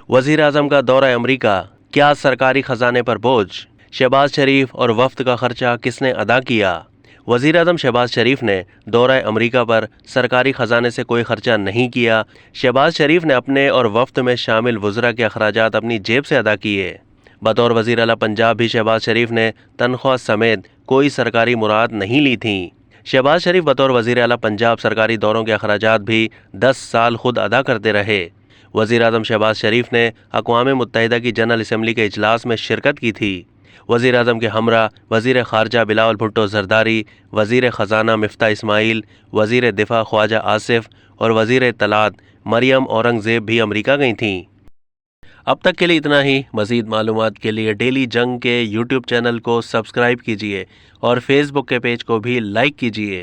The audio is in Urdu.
وزیر اعظم کا دورہ امریکہ، کیا سرکاری خزانے پر بوجھ؟ شہباز شریف اور وفد کا خرچہ کس نے ادا کیا؟ وزیر اعظم شہباز شریف نے دورہ امریکہ پر سرکاری خزانے سے کوئی خرچہ نہیں کیا۔ شہباز شریف نے اپنے اور وفد میں شامل وزراء کے اخراجات اپنی جیب سے ادا کیے۔ بطور وزیر اعلیٰ پنجاب بھی شہباز شریف نے تنخواہ سمیت کوئی سرکاری مراد نہیں لی تھیں۔ شہباز شریف بطور وزیر اعلیٰ پنجاب سرکاری دوروں کے اخراجات بھی 10 سال خود ادا کرتے رہے۔ وزیر اعظم شہباز شریف نے اقوام متحدہ کی جنرل اسمبلی کے اجلاس میں شرکت کی تھی۔ وزیر اعظم کے ہمراہ وزیر خارجہ بلاول بھٹو زرداری، وزیر خزانہ مفتاح اسماعیل، وزیر دفاع خواجہ آصف اور وزیر اطلاعات مریم اورنگزیب بھی امریکہ گئی تھیں۔ اب تک کے لیے اتنا ہی۔ مزید معلومات کے لیے ڈیلی جنگ کے یوٹیوب چینل کو سبسکرائب کیجیے اور فیس بک کے پیج کو بھی لائک کیجیے۔